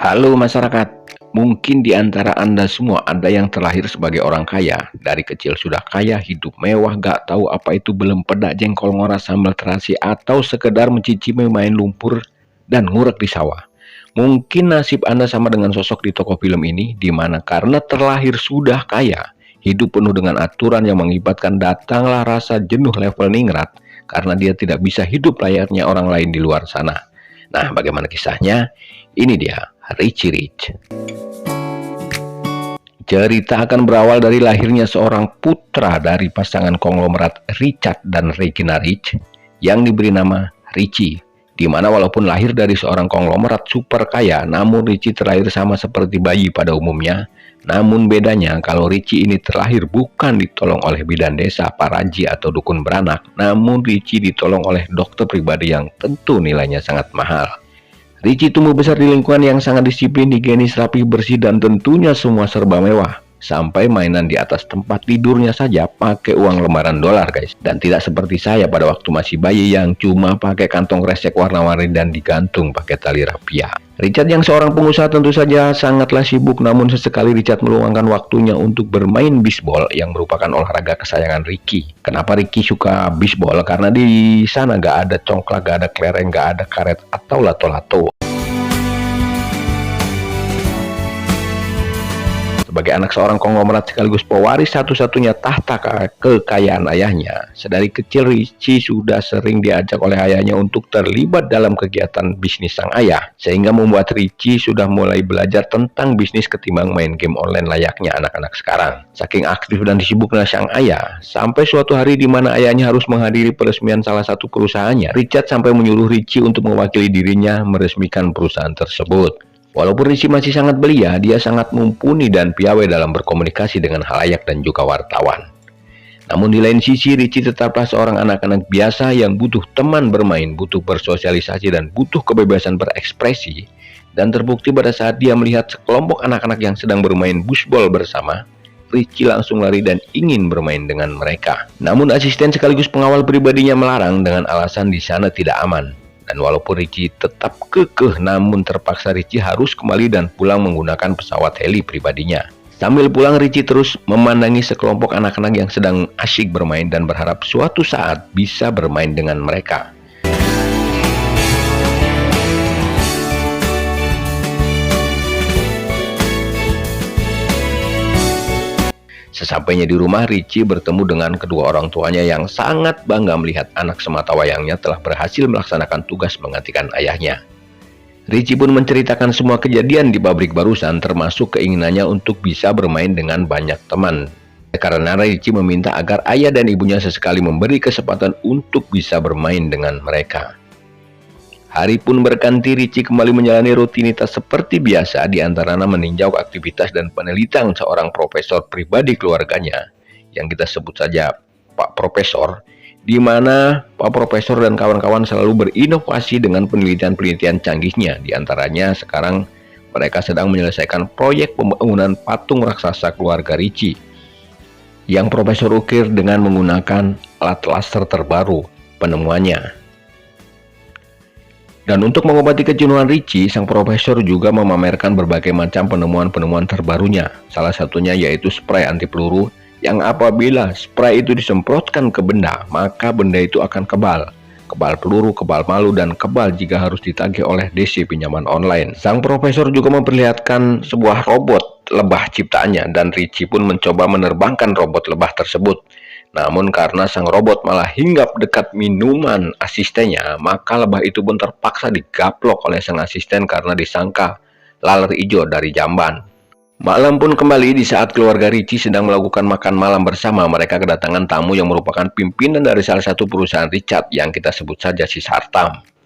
Halo masyarakat, mungkin di antara Anda semua ada yang terlahir sebagai orang kaya. Dari kecil sudah kaya, hidup mewah, gak tahu apa itu belum pedak, jengkol, ngoras, sambal terasi, atau sekedar mencicipi main lumpur dan ngurek di sawah. Mungkin nasib Anda sama dengan sosok di toko film ini, di mana karena terlahir sudah kaya, hidup penuh dengan aturan yang mengibatkan datanglah rasa jenuh level ningrat, karena dia tidak bisa hidup layaknya orang lain di luar sana. Nah, bagaimana kisahnya? Ini dia, Richie Rich. Cerita akan berawal dari lahirnya seorang putra dari pasangan konglomerat Richard dan Regina Rich yang diberi nama Richie. Di mana walaupun lahir dari seorang konglomerat super kaya, namun Richie terlahir sama seperti bayi pada umumnya. Namun bedanya kalau Richie ini terlahir bukan ditolong oleh bidan desa, paraji atau dukun beranak, namun Richie ditolong oleh dokter pribadi yang tentu nilainya sangat mahal. Richie tumbuh besar di lingkungan yang sangat disiplin, higienis, rapi, bersih, dan tentunya semua serba mewah. Sampai mainan di atas tempat tidurnya saja pakai uang lembaran dolar, guys. Dan tidak seperti saya pada waktu masih bayi yang cuma pakai kantong kresek warna-warni dan digantung pakai tali rapia. Richard yang seorang pengusaha tentu saja sangatlah sibuk, namun sesekali Richard meluangkan waktunya untuk bermain bisbol yang merupakan olahraga kesayangan Ricky. Kenapa Ricky suka bisbol? Karena di sana gak ada congklak, gak ada kelereng, gak ada karet atau lato-lato. Sebagai anak seorang konglomerat sekaligus pewaris satu-satunya tahta kekayaan ayahnya, sedari kecil Richie sudah sering diajak oleh ayahnya untuk terlibat dalam kegiatan bisnis sang ayah, sehingga membuat Richie sudah mulai belajar tentang bisnis ketimbang main game online layaknya anak-anak sekarang. Saking aktif dan disibuknya sang ayah, sampai suatu hari di mana ayahnya harus menghadiri peresmian salah satu perusahaannya, Richard sampai menyuruh Richie untuk mewakili dirinya meresmikan perusahaan tersebut. Walaupun Richie masih sangat belia, dia sangat mumpuni dan piawai dalam berkomunikasi dengan halayak dan juga wartawan. Namun di lain sisi, Richie tetaplah seorang anak-anak biasa yang butuh teman bermain, butuh bersosialisasi, dan butuh kebebasan berekspresi. Dan terbukti pada saat dia melihat sekelompok anak-anak yang sedang bermain busbol bersama, Richie langsung lari dan ingin bermain dengan mereka. Namun asisten sekaligus pengawal pribadinya melarang dengan alasan di sana tidak aman. Dan walaupun Richie tetap kekeh, namun terpaksa Richie harus kembali dan pulang menggunakan pesawat heli pribadinya. Sambil pulang, Richie terus memandangi sekelompok anak-anak yang sedang asyik bermain dan berharap suatu saat bisa bermain dengan mereka. Sesampainya di rumah, Richie bertemu dengan kedua orang tuanya yang sangat bangga melihat anak semata wayangnya telah berhasil melaksanakan tugas menggantikan ayahnya. Richie pun menceritakan semua kejadian di pabrik barusan, termasuk keinginannya untuk bisa bermain dengan banyak teman. Karena Richie meminta agar ayah dan ibunya sesekali memberi kesempatan untuk bisa bermain dengan mereka. Hari pun berganti, Richie kembali menjalani rutinitas seperti biasa, di antaranya meninjau aktivitas dan penelitian seorang profesor pribadi keluarganya, yang kita sebut saja Pak Profesor, di mana Pak Profesor dan kawan-kawan selalu berinovasi dengan penelitian-penelitian canggihnya. Di antaranya sekarang mereka sedang menyelesaikan proyek pembangunan patung raksasa keluarga Richie, yang Profesor ukir dengan menggunakan alat laser terbaru penemuannya. Dan untuk mengobati kejenuhan Richie, sang profesor juga memamerkan berbagai macam penemuan-penemuan terbarunya. Salah satunya yaitu spray anti peluru, yang apabila spray itu disemprotkan ke benda, maka benda itu akan kebal. Kebal peluru, kebal malu, dan kebal jika harus ditagih oleh DC pinjaman online. Sang profesor juga memperlihatkan sebuah robot lebah ciptaannya, dan Richie pun mencoba menerbangkan robot lebah tersebut. Namun karena sang robot malah hinggap dekat minuman asistennya, maka lebah itu pun terpaksa digaplok oleh sang asisten karena disangka laler hijau dari jamban. Malam pun kembali di saat keluarga Richie sedang melakukan makan malam bersama, mereka kedatangan tamu yang merupakan pimpinan dari salah satu perusahaan Richard yang kita sebut saja si Sartam.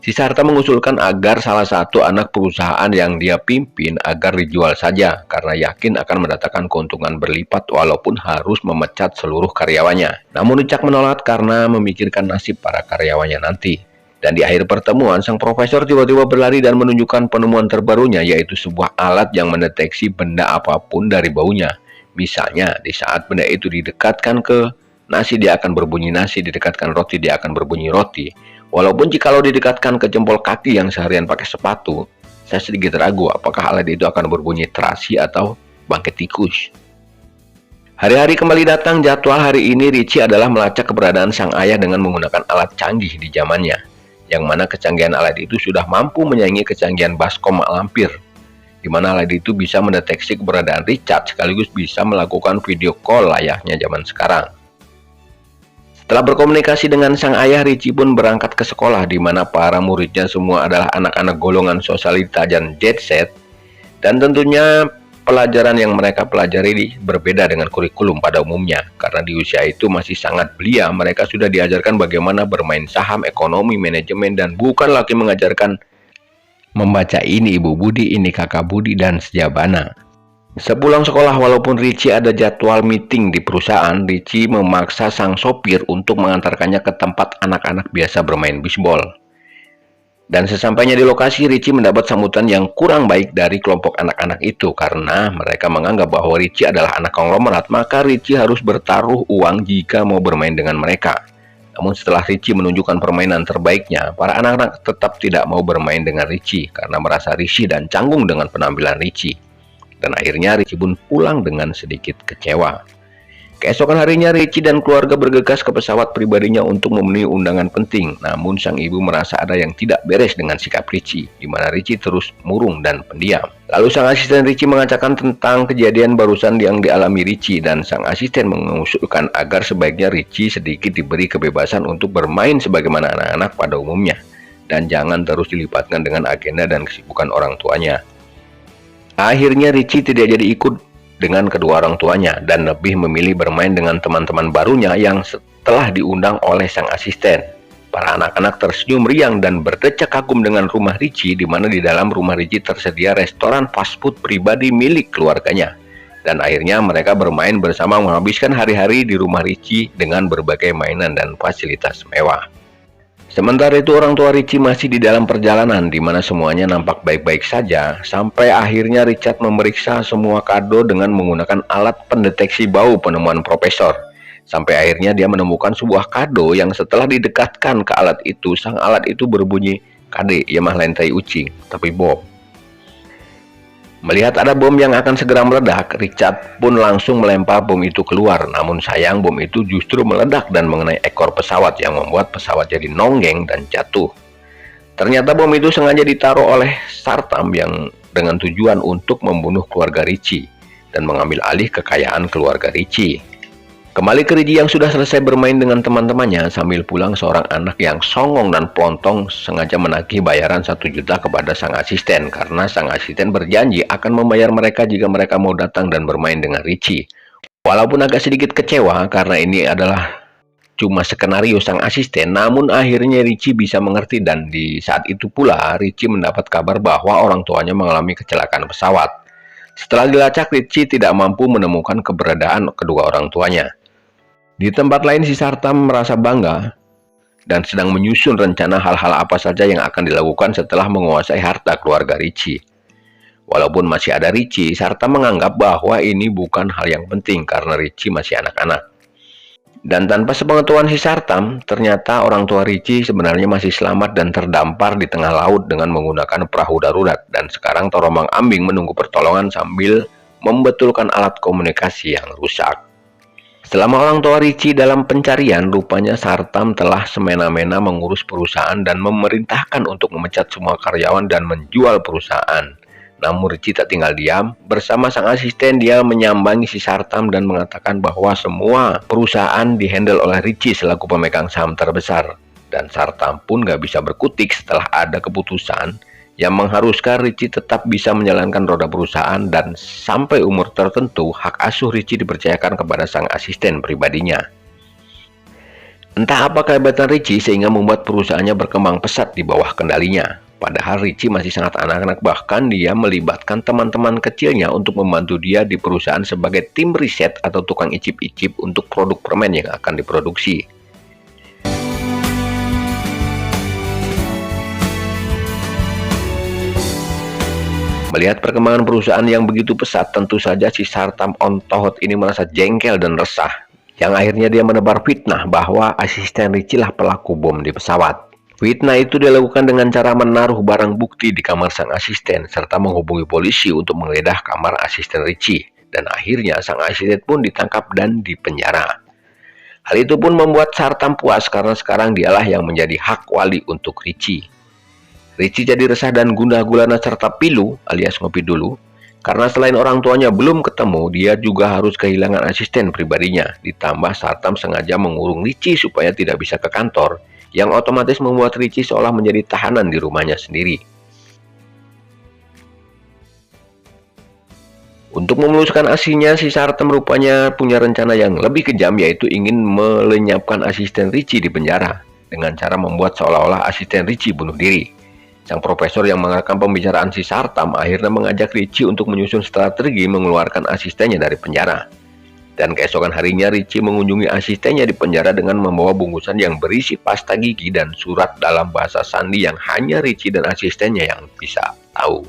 Si Sartam mengusulkan agar salah satu anak perusahaan yang dia pimpin agar dijual saja karena yakin akan mendatangkan keuntungan berlipat walaupun harus memecat seluruh karyawannya. Namun Richard menolak karena memikirkan nasib para karyawannya nanti. Dan di akhir pertemuan, sang profesor tiba-tiba berlari dan menunjukkan penemuan terbarunya, yaitu sebuah alat yang mendeteksi benda apapun dari baunya. Misalnya, di saat benda itu didekatkan ke nasi, dia akan berbunyi nasi, didekatkan roti, dia akan berbunyi roti. Walaupun jikalau didekatkan ke jempol kaki yang seharian pakai sepatu, Saya sedikit ragu apakah alat itu akan berbunyi terasi atau bangkit tikus. Hari-hari kembali datang. Jadwal hari ini Richie adalah melacak keberadaan sang ayah dengan menggunakan alat canggih di zamannya, yang mana kecanggihan alat itu sudah mampu menyaingi kecanggihan baskom lampir, di mana alat itu bisa mendeteksi keberadaan Richard sekaligus bisa melakukan video call layaknya zaman sekarang. Setelah berkomunikasi dengan sang ayah, Richie pun berangkat ke sekolah, di mana para muridnya semua adalah anak-anak golongan sosialita dan jet set, dan tentunya pelajaran yang mereka pelajari berbeda dengan kurikulum pada umumnya, karena di usia itu masih sangat belia. Mereka sudah diajarkan bagaimana bermain saham, ekonomi, manajemen, dan bukan lagi mengajarkan membaca ini ibu budi, ini kakak budi, dan sejabana. Sepulang sekolah, walaupun Richie ada jadwal meeting di perusahaan, Richie memaksa sang sopir untuk mengantarkannya ke tempat anak-anak biasa bermain bisbol. Dan sesampainya di lokasi, Richie mendapat sambutan yang kurang baik dari kelompok anak-anak itu karena mereka menganggap bahwa Richie adalah anak konglomerat, maka Richie harus bertaruh uang jika mau bermain dengan mereka. Namun setelah Richie menunjukkan permainan terbaiknya, para anak-anak tetap tidak mau bermain dengan Richie karena merasa risih dan canggung dengan penampilan Richie. Dan akhirnya Richie pun pulang dengan sedikit kecewa. Keesokan harinya, Richie dan keluarga bergegas ke pesawat pribadinya untuk memenuhi undangan penting. Namun sang ibu merasa ada yang tidak beres dengan sikap Richie, di mana Richie terus murung dan pendiam. Lalu sang asisten Richie mengatakan tentang kejadian barusan yang dialami Richie, dan sang asisten mengusulkan agar sebaiknya Richie sedikit diberi kebebasan untuk bermain sebagaimana anak-anak pada umumnya, dan jangan terus dilibatkan dengan agenda dan kesibukan orang tuanya. Akhirnya Richie tidak jadi ikut dengan kedua orang tuanya dan lebih memilih bermain dengan teman-teman barunya yang setelah diundang oleh sang asisten. Para anak-anak tersenyum riang dan berdecak kagum dengan rumah Richie, di mana di dalam rumah Richie tersedia restoran fast food pribadi milik keluarganya. Dan akhirnya mereka bermain bersama menghabiskan hari-hari di rumah Richie dengan berbagai mainan dan fasilitas mewah. Sementara itu orang tua Richie masih di dalam perjalanan, di mana semuanya nampak baik-baik saja, sampai akhirnya Richard memeriksa semua kado dengan menggunakan alat pendeteksi bau penemuan profesor. Sampai akhirnya dia menemukan sebuah kado yang setelah didekatkan ke alat itu, sang alat itu berbunyi kade, ya mah lain tai ucing, tapi bom. Melihat ada bom yang akan segera meledak, Richard pun langsung melempar bom itu keluar. Namun sayang, bom itu justru meledak dan mengenai ekor pesawat yang membuat pesawat jadi nonggeng dan jatuh. Ternyata bom itu sengaja ditaruh oleh Sartam yang dengan tujuan untuk membunuh keluarga Richie dan mengambil alih kekayaan keluarga Richie. Kembali ke Richie yang sudah selesai bermain dengan teman-temannya, sambil pulang seorang anak yang songong dan pontong sengaja menagih bayaran 1 juta kepada sang asisten karena sang asisten berjanji akan membayar mereka jika mereka mau datang dan bermain dengan Richie. Walaupun agak sedikit kecewa karena ini adalah cuma skenario sang asisten, namun akhirnya Richie bisa mengerti, dan di saat itu pula Richie mendapat kabar bahwa orang tuanya mengalami kecelakaan pesawat. Setelah dilacak, Richie tidak mampu menemukan keberadaan kedua orang tuanya. Di tempat lain, si Sartam merasa bangga dan sedang menyusun rencana hal-hal apa saja yang akan dilakukan setelah menguasai harta keluarga Richie. Walaupun masih ada Richie, Sartam menganggap bahwa ini bukan hal yang penting karena Richie masih anak-anak. Dan tanpa sepengetahuan si Sartam, ternyata orang tua Richie sebenarnya masih selamat dan terdampar di tengah laut dengan menggunakan perahu darurat, dan sekarang terombang-ambing menunggu pertolongan sambil membetulkan alat komunikasi yang rusak. Selama orang tua Richie dalam pencarian, rupanya Sartam telah semena-mena mengurus perusahaan dan memerintahkan untuk memecat semua karyawan dan menjual perusahaan. Namun Richie tak tinggal diam. Bersama sang asisten, dia menyambangi si Sartam dan mengatakan bahwa semua perusahaan dihandle oleh Richie selaku pemegang saham terbesar. Dan Sartam pun gak bisa berkutik setelah ada keputusan yang mengharuskan Richie tetap bisa menjalankan roda perusahaan, dan sampai umur tertentu hak asuh Richie dipercayakan kepada sang asisten pribadinya. Entah apa kehebatan Richie sehingga membuat perusahaannya berkembang pesat di bawah kendalinya. Padahal Richie masih sangat anak-anak, bahkan dia melibatkan teman-teman kecilnya untuk membantu dia di perusahaan sebagai tim riset atau tukang icip-icip untuk produk permen yang akan diproduksi. Melihat perkembangan perusahaan yang begitu pesat, tentu saja si Sartam Ontohot ini merasa jengkel dan resah. Yang akhirnya dia menebar fitnah bahwa asisten Richie lah pelaku bom di pesawat. Fitnah itu dilakukan dengan cara menaruh barang bukti di kamar sang asisten serta menghubungi polisi untuk menggeledah kamar asisten Richie. Dan akhirnya sang asisten pun ditangkap dan dipenjara. Hal itu pun membuat Sartam puas karena sekarang dialah yang menjadi hak wali untuk Richie. Richie jadi resah dan gundah gulana serta pilu alias ngopi dulu. Karena selain orang tuanya belum ketemu, dia juga harus kehilangan asisten pribadinya. Ditambah Sartam sengaja mengurung Richie supaya tidak bisa ke kantor, yang otomatis membuat Richie seolah menjadi tahanan di rumahnya sendiri. Untuk memuluskan aksinya, si Sartam rupanya punya rencana yang lebih kejam, yaitu ingin melenyapkan asisten Richie di penjara dengan cara membuat seolah-olah asisten Richie bunuh diri. Sang profesor yang mengerekam pembicaraan si Sartam akhirnya mengajak Richie untuk menyusun strategi mengeluarkan asistennya dari penjara. Dan keesokan harinya Richie mengunjungi asistennya di penjara dengan membawa bungkusan yang berisi pasta gigi dan surat dalam bahasa sandi yang hanya Richie dan asistennya yang bisa tahu.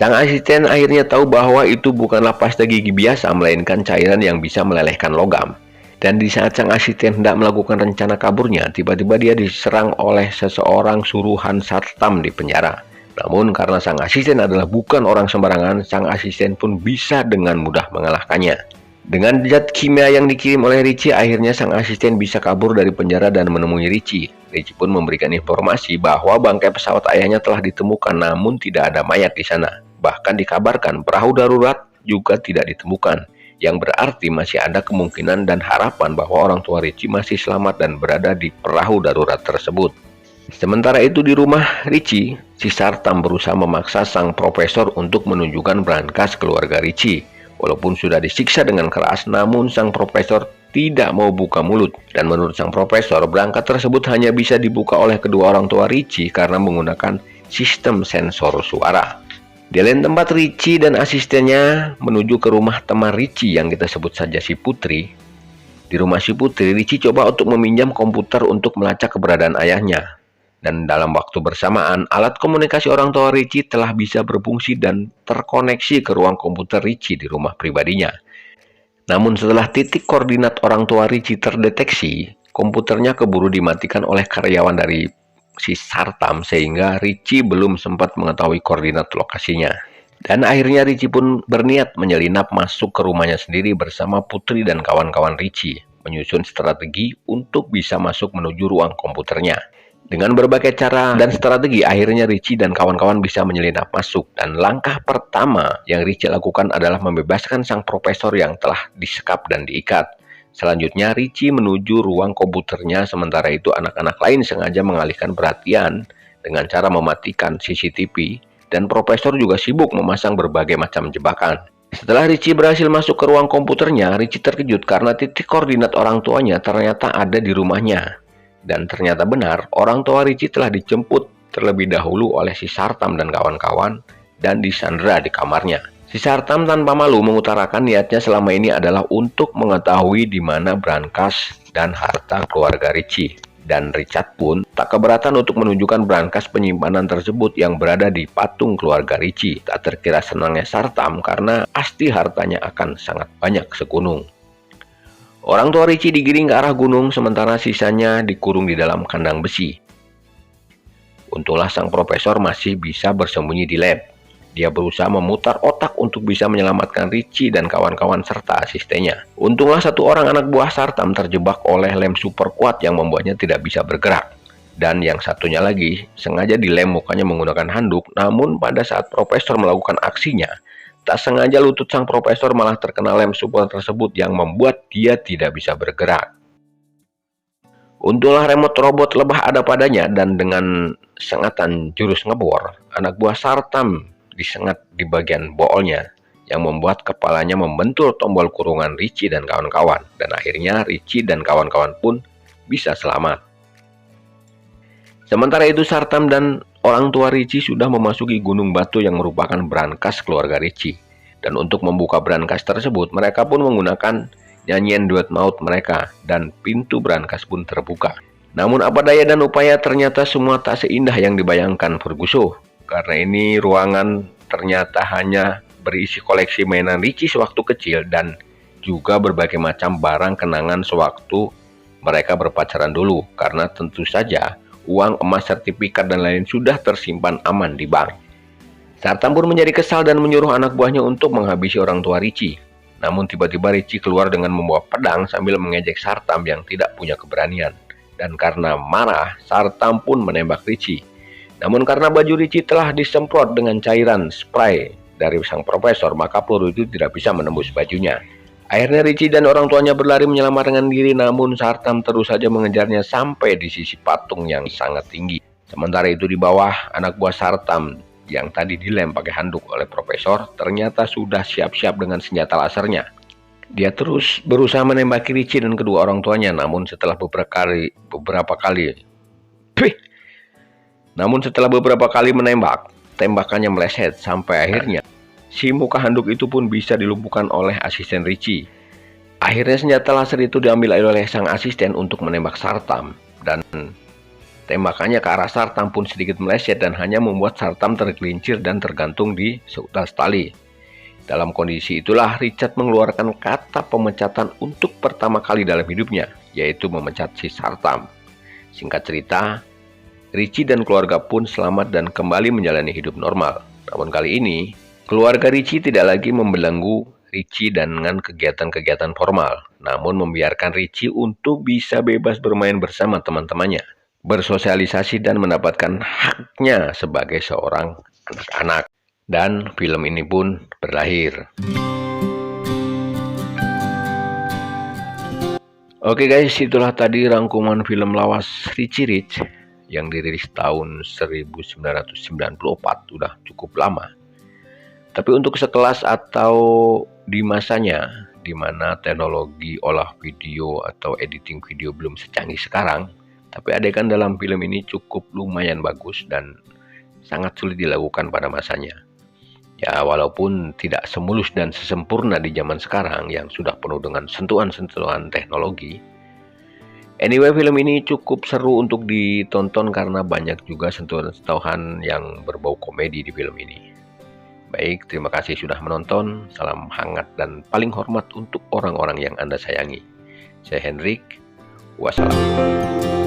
Sang asisten akhirnya tahu bahwa itu bukanlah pasta gigi biasa, melainkan cairan yang bisa melelehkan logam. Dan di saat sang asisten hendak melakukan rencana kaburnya, tiba-tiba dia diserang oleh seseorang suruhan Sartam di penjara. Namun karena sang asisten adalah bukan orang sembarangan, sang asisten pun bisa dengan mudah mengalahkannya. Dengan zat kimia yang dikirim oleh Richie, akhirnya sang asisten bisa kabur dari penjara dan menemui Richie. Richie pun memberikan informasi bahwa bangkai pesawat ayahnya telah ditemukan, namun tidak ada mayat di sana. Bahkan dikabarkan perahu darurat juga tidak ditemukan, yang berarti masih ada kemungkinan dan harapan bahwa orang tua Richie masih selamat dan berada di perahu darurat tersebut. Sementara itu di rumah Richie, si Sartam berusaha memaksa sang profesor untuk menunjukkan berangkas keluarga Richie. Walaupun sudah disiksa dengan keras, namun sang profesor tidak mau buka mulut. Dan menurut sang profesor, berangkas tersebut hanya bisa dibuka oleh kedua orang tua Richie karena menggunakan sistem sensor suara. Di lain tempat, Richie dan asistennya menuju ke rumah teman Richie yang kita sebut saja si Putri. Di rumah si Putri, Richie coba untuk meminjam komputer untuk melacak keberadaan ayahnya. Dan dalam waktu bersamaan, alat komunikasi orang tua Richie telah bisa berfungsi dan terkoneksi ke ruang komputer Richie di rumah pribadinya. Namun setelah titik koordinat orang tua Richie terdeteksi, komputernya keburu dimatikan oleh karyawan dari si Sartam sehingga Richie belum sempat mengetahui koordinat lokasinya. Dan akhirnya Richie pun berniat menyelinap masuk ke rumahnya sendiri bersama Putri dan kawan-kawan Richie, menyusun strategi untuk bisa masuk menuju ruang komputernya. Dengan berbagai cara dan strategi, akhirnya Richie dan kawan-kawan bisa menyelinap masuk. Dan langkah pertama yang Richie lakukan adalah membebaskan sang profesor yang telah disekap dan diikat. Selanjutnya Richie menuju ruang komputernya, sementara itu anak-anak lain sengaja mengalihkan perhatian dengan cara mematikan CCTV, dan profesor juga sibuk memasang berbagai macam jebakan. Setelah Richie berhasil masuk ke ruang komputernya, Richie terkejut karena titik koordinat orang tuanya ternyata ada di rumahnya. Dan ternyata benar, orang tua Richie telah dijemput terlebih dahulu oleh si Sartam dan kawan-kawan dan disandera di kamarnya. Si Sartam tanpa malu mengutarakan niatnya selama ini adalah untuk mengetahui di mana berangkas dan harta keluarga Richie. Dan Richard pun tak keberatan untuk menunjukkan berangkas penyimpanan tersebut yang berada di patung keluarga Richie. Tak terkira senangnya Sartam karena pasti hartanya akan sangat banyak segunung. Orang tua Richie digiring ke arah gunung, sementara sisanya dikurung di dalam kandang besi. Untunglah sang profesor masih bisa bersembunyi di lab. Dia berusaha memutar otak untuk bisa menyelamatkan Richie dan kawan-kawan serta asistennya. Untunglah satu orang anak buah Sartam terjebak oleh lem super kuat yang membuatnya tidak bisa bergerak. Dan yang satunya lagi sengaja dilem mukanya menggunakan handuk, namun pada saat profesor melakukan aksinya, tak sengaja lutut sang profesor malah terkena lem super tersebut yang membuat dia tidak bisa bergerak. Untunglah remote robot lebah ada padanya, dan dengan sengatan jurus ngebor, anak buah Sartam disengat di bagian boolnya yang membuat kepalanya membentur tombol kurungan Richie dan kawan-kawan. Dan akhirnya Richie dan kawan-kawan pun bisa selamat. Sementara itu Sartam dan orang tua Richie sudah memasuki gunung batu yang merupakan berangkas keluarga Richie. Dan untuk membuka berangkas tersebut, mereka pun menggunakan nyanyian duet maut mereka, dan pintu berangkas pun terbuka. Namun apa daya dan upaya, ternyata semua tak seindah yang dibayangkan Ferguson. Karena ini ruangan ternyata hanya berisi koleksi mainan Richie sewaktu kecil dan juga berbagai macam barang kenangan sewaktu mereka berpacaran dulu. Karena tentu saja uang, emas, sertifikat, dan lain sudah tersimpan aman di bank. Sartam pun menjadi kesal dan menyuruh anak buahnya untuk menghabisi orang tua Richie. Namun tiba-tiba Richie keluar dengan membawa pedang sambil mengejek Sartam yang tidak punya keberanian. Dan karena marah, Sartam pun menembak Richie. Namun karena baju Richie telah disemprot dengan cairan spray dari sang profesor, maka peluru itu tidak bisa menembus bajunya. Akhirnya Richie dan orang tuanya berlari menyelamatkan diri, namun Sartam terus saja mengejarnya sampai di sisi patung yang sangat tinggi. Sementara itu di bawah, anak buah Sartam yang tadi dilem pakai handuk oleh profesor ternyata sudah siap-siap dengan senjata lasernya. Dia terus berusaha menembaki Richie dan kedua orang tuanya, namun setelah beberapa kali menembak, tembakannya meleset sampai akhirnya si muka handuk itu pun bisa dilumpuhkan oleh asisten Richie. Akhirnya senjata laser itu diambil oleh sang asisten untuk menembak Sartam, dan tembakannya ke arah Sartam pun sedikit meleset dan hanya membuat Sartam tergelincir dan tergantung di seutas tali. Dalam kondisi itulah Richard mengeluarkan kata pemecatan untuk pertama kali dalam hidupnya, yaitu memecat si Sartam. Singkat cerita, Richie dan keluarga pun selamat dan kembali menjalani hidup normal. Namun kali ini, keluarga Richie tidak lagi membelenggu Richie dengan kegiatan-kegiatan formal, namun membiarkan Richie untuk bisa bebas bermain bersama teman-temannya, bersosialisasi dan mendapatkan haknya sebagai seorang anak-anak. Dan film ini pun berlahir. Oke guys, itulah tadi rangkuman film lawas Richie Rich yang dirilis tahun 1994, udah cukup lama. Tapi untuk sekelas atau di masanya, di mana teknologi olah video atau editing video belum secanggih sekarang, tapi adegan dalam film ini cukup lumayan bagus dan sangat sulit dilakukan pada masanya. Ya, walaupun tidak semulus dan sesempurna di zaman sekarang yang sudah penuh dengan sentuhan-sentuhan teknologi. Anyway, film ini cukup seru untuk ditonton karena banyak juga sentuhan-sentuhan yang berbau komedi di film ini. Baik, terima kasih sudah menonton. Salam hangat dan paling hormat untuk orang-orang yang Anda sayangi. Saya Hendrik. Wassalam.